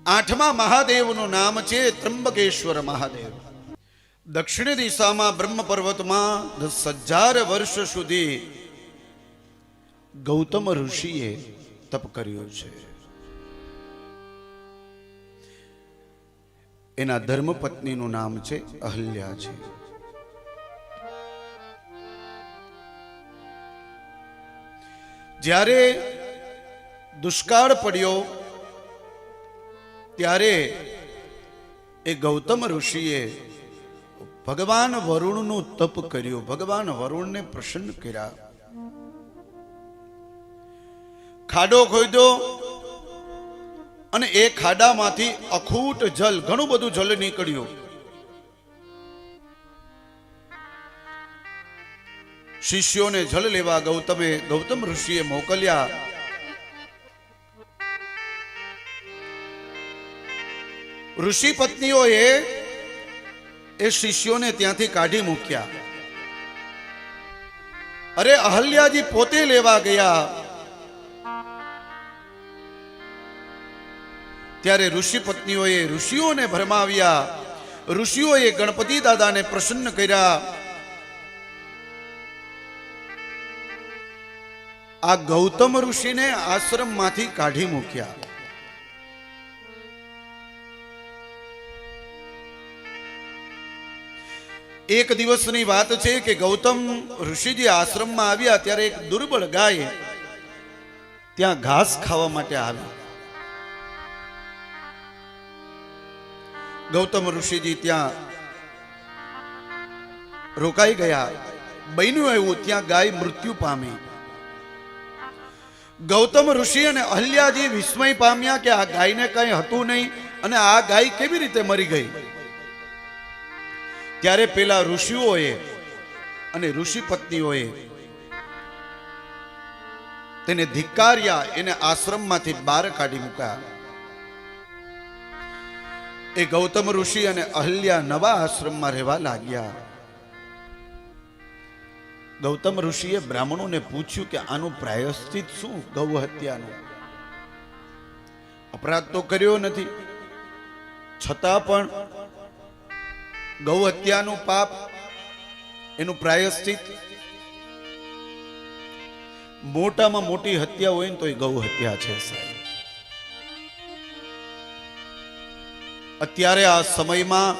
આઠમા મહાદેવનું નામ છે ત્રંબકેશ્વર મહાદેવ. દક્ષિણ દિશામાં બ્રહ્મ પર્વતમાં 10,000 વર્ષ સુધી ગૌતમ ઋષિએ તપ કર્યો છે. એના ધર્મપત્નીનું નામ છે અહલ્યા છે. જ્યારે દુષ્કાળ પડ્યો ત્યારે એ ગૌતમ ઋષિએ ભગવાન વરુણનું તપ કર્યું. ભગવાન વરુણને પ્રસન્ન કર્યા. ખાડો ખોદ્યો અને એ ખાડામાંથી અખૂટ જલ, ઘણું બધું જલ નીકળ્યું. શિષ્યોને જલ લેવા ગૌતમ ઋષિએ મોકલ્યા. ઋષિ પત્નીઓએ એ શિષ્યોને ત્યાંથી કાઢી મૂક્યા. અરે અહલ્યાજી પોતે લેવા ગયા ત્યારે ઋષિ પત્નીઓએ ઋષિઓને ભરમાવ્યા. ઋષિઓએ ગણપતિ દાદાને પ્રસન્ન કર્યા. આ ગૌતમ ઋષિને આશ્રમમાંથી કાઢી મૂક્યા. એક દિવસની વાત છે કે ગૌતમ ઋષિજી આશ્રમમાં આવ્યા ત્યારે એક દુર્બળ ગાય ત્યાં ઘાસ ખાવા માટે આવી. ગૌતમ ઋષિજી ત્યાં રોકાઈ ગયા. બન્યું એવું ત્યાં ગાય મૃત્યુ પામી. ગૌતમ ઋષિ અને અહલ્યાજી વિસ્મય પામ્યા કે આ ગાયને કઈ હતું નહીં અને આ ગાય કેવી રીતે મરી ગઈ. ત્યારે પેલા ઋષિઓએ અને ઋષિ પત્નીઓએ તેને ધિક્કાર્યા. એને આશ્રમમાંથી બહાર કાઢી મૂક્યા. એ ગૌતમ ઋષિ અને અહલ્યા નવા આશ્રમમાં રહેવા લાગ્યા. ગૌતમ ઋષિએ બ્રાહ્મણોને પૂછ્યું કે આનું પ્રાયશ્ચિત શું? ગૌ હત્યાનું અપરાધ તો કર્યો નથી, છતાં પણ ગૌ હત્યાનું પાપ, એનું પ્રાયશ્ચિત. મોટામાં મોટી હત્યા હોય ને તો એ ગૌ હત્યા છે સાહેબ. અત્યારે આ સમયમાં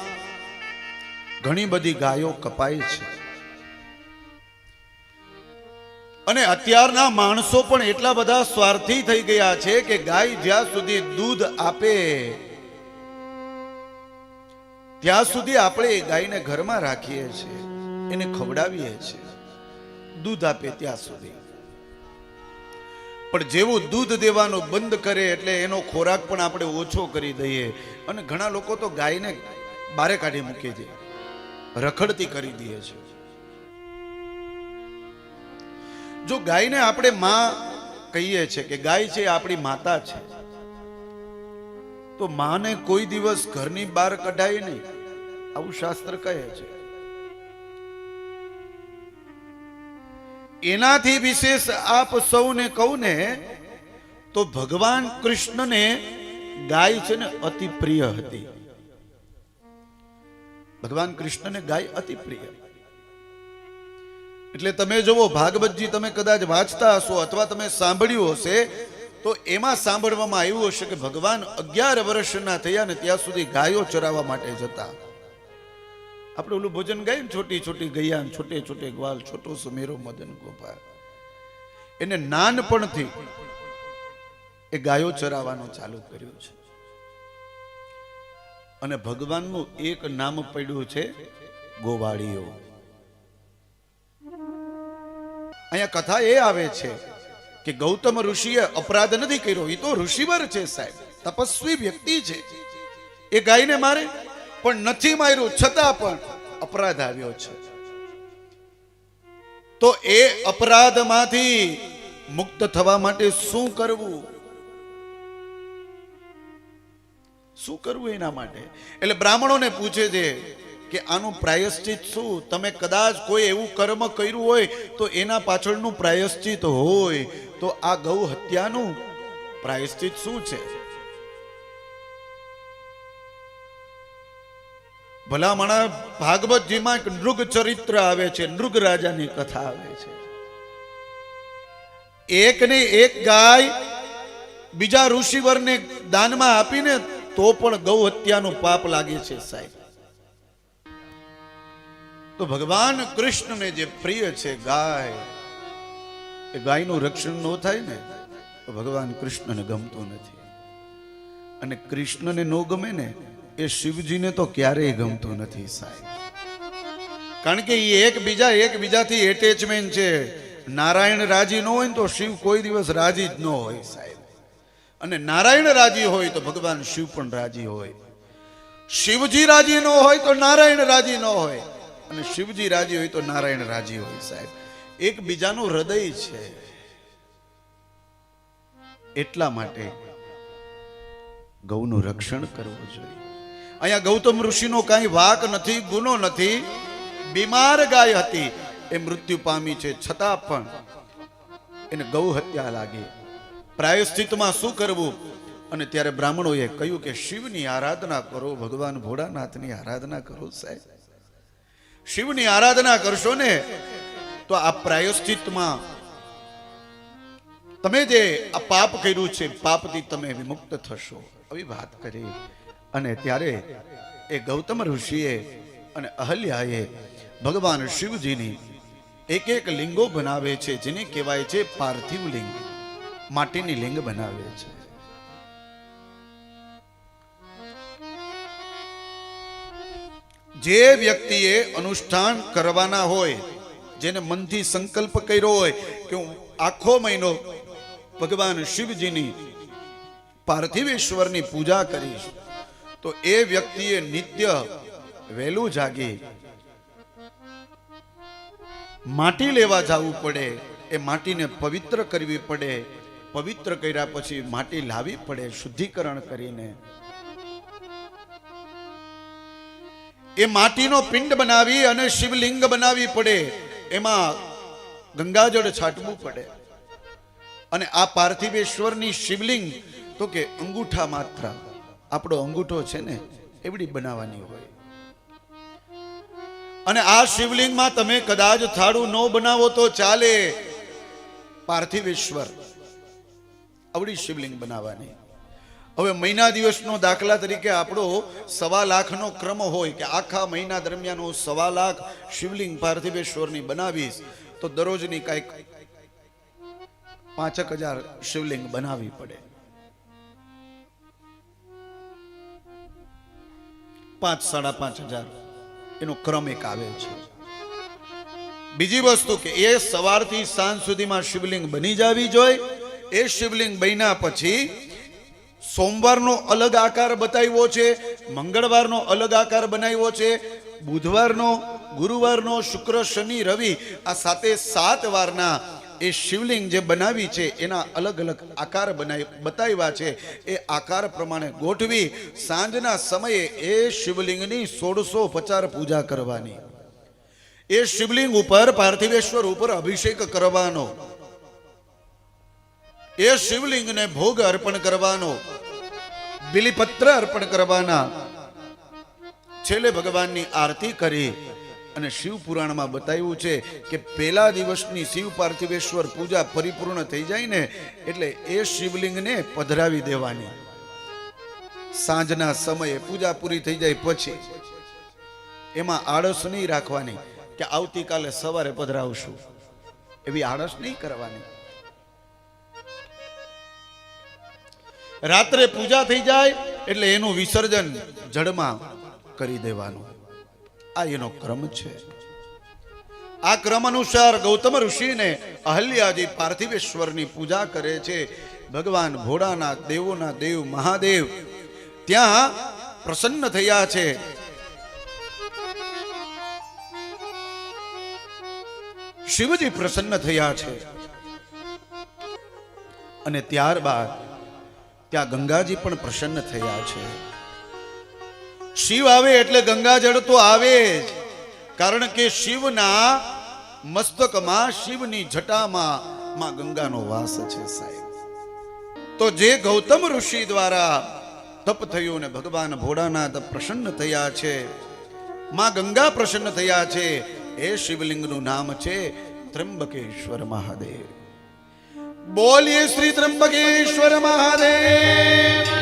ઘણી બધી ગાયો કપાય છે અને અત્યારના માણસો પણ એટલા બધા સ્વાર્થી થઈ ગયા છે કે ગાય જ્યાં સુધી દૂધ આપે ત્યાં સુધી આપણે એ ગાયને ઘરમાં રાખીએ છીએ, એને ખવડાવીએ છીએ, દૂધ આપે ત્યાં સુધી. પણ જેવું દૂધ દેવાનું બંધ કરે એટલે એનો ખોરાક પણ આપણે ઓછો કરી દઈએ. અને ઘણા લોકો તો ગાયને બારે કાઢી મૂકે છે, રખડતી કરી દે છે. જો ગાયને આપણે માં કહીએ છીએ કે ગાય છે આપણી માતા છે, તો માને કોઈ દિવસ ઘરની બહાર કઢાય નહીં, આવું શાસ્ત્ર કહે છે. એનાથી વિશેષ આપ સૌને કહું ને તો ભગવાન કૃષ્ણને ગાય છે ને અતિ પ્રિય હતી. ભગવાન કૃષ્ણને ગાય અતિ પ્રિય. એટલે તમે જોવો ભાગવતજી તમે કદાચ વાંચતા હશો અથવા તમે સાંભળ્યું હશે તો એમાં સાંભળવામાં આવ્યું હશે કે ભગવાન 11 વર્ષના થયા ને ત્યાં સુધી ગાયો ચરાવવા માટે જતા. આપણે ઓલું ભોજન ગાય ને, છોટી છોટી ગૈયા, છોટે છોટે ગ્વાલ, છોટો સુમેરો મદન ગોપાલ. એને નાનપણથી એ ગાયો ચરાવવાનું ચાલુ કર્યું છે. અને ભગવાનનું એક નામ પડ્યું છે ગોવાળીઓ. અહીંયા કથા એ આવે છે કે ગૌતમ ઋષિએ અપરાધ નથી કર્યો. એ તો ઋષિવર છે સાહેબ, તપસ્વી વ્યક્તિ છે. એ ગાયને મારે પણ નથી માર્યું, છતાં પણ અપરાધ આવ્યો છે. તો એ અપરાધમાંથી મુક્ત થવા માટે શું કરવું? શું કરવું એના માટે? એટલે બ્રાહ્મણોને પૂછે છે કે આનું પ્રાયશ્ચિત શું? તમે કદાચ કોઈ એવું કર્મ કર્યું હોય તો એના પાછળનું પ્રાયશ્ચિત હોય તો આ ગૌ હત્યાનું પ્રાયશ્ચિત શું છે? ભલામણા ભાગવતજીમાં એક નૃગ ચરિત્ર આવે છે, નૃગ રાજાની કથા આવે છે. એકને એક ગાય બીજા ઋષિવરને દાનમાં આપીને તો પણ ગૌ હત્યાનું પાપ લાગે છે સાહેબ. તો ભગવાન કૃષ્ણને જે પ્રિય છે ગાય, એ ગાયનું રક્ષણ ન થાય ને તો ભગવાન કૃષ્ણને ગમતું નથી. અને કૃષ્ણને ન ગમે ને એ શિવજીને તો ક્યારેય ગમતું નથી સાહેબ. કારણ કે એ એકબીજાથી એટેચમેન્ટ છે. નારાયણ રાજી ન હોય ને તો શિવ કોઈ દિવસ રાજી જ ન હોય સાહેબ. અને નારાયણ રાજી હોય તો ભગવાન શિવ પણ રાજી હોય. શિવજી રાજી ન હોય તો નારાયણ રાજી ન હોય, અને શિવજી રાજી હોય તો નારાયણ રાજી હોય સાહેબ. એકબીજાનું હૃદય છે. એટલા માટે ગૌનું રક્ષણ કરવું જોઈએ. અહીંયા ગૌતમ ઋષિનો કાંઈ વાક નથી, ગુનો નથી. બીમાર ગાય હતી, એ મૃત્યુ પામી છે, છતાં પણ એને ગૌ હત્યા લાગી. પ્રાયશ્ચિતમાં શું કરવું? અને ત્યારે બ્રાહ્મણોએ કહ્યું કે શિવની આરાધના કરો, ભગવાન ભોળાનાથની આરાધના કરો સાહેબ. શિવની આરાધના કરશો ને તો આ પ્રાયશ્ચિતમાં તમે જે આ પાપ કર્યું છે, પાપથી તમે વિમુક્ત થશો. આવી વાત કરી. અને ત્યારે એ ગૌતમ ઋષિએ અને અહલ્યાએ ભગવાન શિવજીની એક એક લિંગો બનાવે છે, જેને કહેવાય છે પાર્થિવ લિંગ. માટીની લિંગ બનાવે છે. જે વ્યક્તિએ અનુષ્ઠાન કરવાના હોય, જેને મનથી સંકલ્પ કર્યો હોય કે હું આખો મહિનો ભગવાન શિવજીની પાર્થિવેશ્વરની પૂજા કરીશ, તો એ વ્યક્તિએ નિત્ય વહેલું જાગી માટી લેવા જવું પડે. એ માટીને પવિત્ર કરવી પડે. પવિત્ર કર્યા પછી માટી લાવવી પડે શુદ્ધિકરણ કરીને. એ માટીનો પિંડ બનાવી અને શિવલિંગ બનાવવી પડે. એમાં ગંગાજળ છાંટવું પડે. અને આ પાર્થિવેશ્વરની શિવલિંગ તો કે અંગૂઠા માત્ર, આપણો અંગૂઠો છે ને એવડી બનાવવાની હોય. અને આ શિવલિંગમાં તમે કદાચ થાળું ન બનાવો તો ચાલે. પાર્થિવેશ્વર આવડી શિવલિંગ બનાવવાની. હવે મહિના દિવસનો દાખલા તરીકે આપણો 1.25 લાખનો ક્રમ હોય કે આખા મહિના દરમિયાન હું 1.25 લાખ શિવલિંગ પાર્થિવેશ્વરની બનાવીશ, તો દરરોજની કંઈક 5,000 શિવલિંગ બનાવવી પડે. 5,000-5,500 એનો ક્રમ એક આવે છે. બીજી વસ્તુ કે એ સવારથી સાંજ સુધીમાં શિવલિંગ બની જવી જોઈએ. એ શિવલિંગ બન્યા પછી સોમવારનો અલગ આકાર બતાવ્યો છે, મંગળવારનો અલગ આકાર બનાવ્યો છે, બુધવારનો, ગુરુવારનો, શુક્ર, શનિ, રવિ આ 7 વારના એ શિવલિંગ જે બનાવી છે એના અલગ અલગ આકાર બતાવ્યા છે. એ આકાર પ્રમાણે ગોઠવી સાંજના સમયે એ શિવલિંગની 1650 પૂજા કરવાની. એ શિવલિંગ ઉપર પાર્થિવેશ્વર ઉપર અભિષેક કરવાનો. એ શિવલિંગને ભોગ અર્પણ કરવાનો, બિલીપત્ર અર્પણ કરવાના. છેલ્લે ભગવાનની આરતી કરી. અને શિવ પુરાણમાં બતાવ્યું છે કે પહેલા દિવસની શિવ પાર્થિવેશ્વર પૂજા પરિપૂર્ણ થઈ જાય ને એટલે એ શિવલિંગને પધરાવી દેવાની. સાંજના સમયે પૂજા પૂરી થઈ જાય પછી એમાં આળસ નહીં રાખવાની કે આવતીકાલે સવારે પધરાવશું, એવી આળસ નહીં કરવાની. રાત્રે પૂજા થઈ જાય એટલે એનું વિસર્જન જળમાં કરી દેવાનું. આ એનો ક્રમ છે. આ ક્રમ અનુસાર ગૌતમ ઋષિને અહલ્યાજી પાર્થિવેશ્વરની પૂજા કરે છે. ભગવાન ભોળાનાથ, દેવોના દેવ મહાદેવ ત્યાં પ્રસન્ન થયા છે. શિવજી પ્રસન્ન થયા છે. અને ત્યારબાદ ત્યાં ગંગાજી પણ પ્રસન્ન થયા છે. શિવ આવે એટલે ગંગાજળ તો આવે જ, કારણ કે શિવના મસ્તકમાં, શિવની જટામાં માં ગંગાનો વાસ છે સાહેબ. તો જે ગૌતમ ઋષિ દ્વારા તપ થયું ને ભગવાન ભોળાનાથ પ્રસન્ન થયા છે, માં ગંગા પ્રસન્ન થયા છે. એ શિવલિંગનું નામ છે ત્રંબકેશ્વર મહાદેવ. બોલીએ શ્રી ત્રંબકેશ્વર મહાદેવ.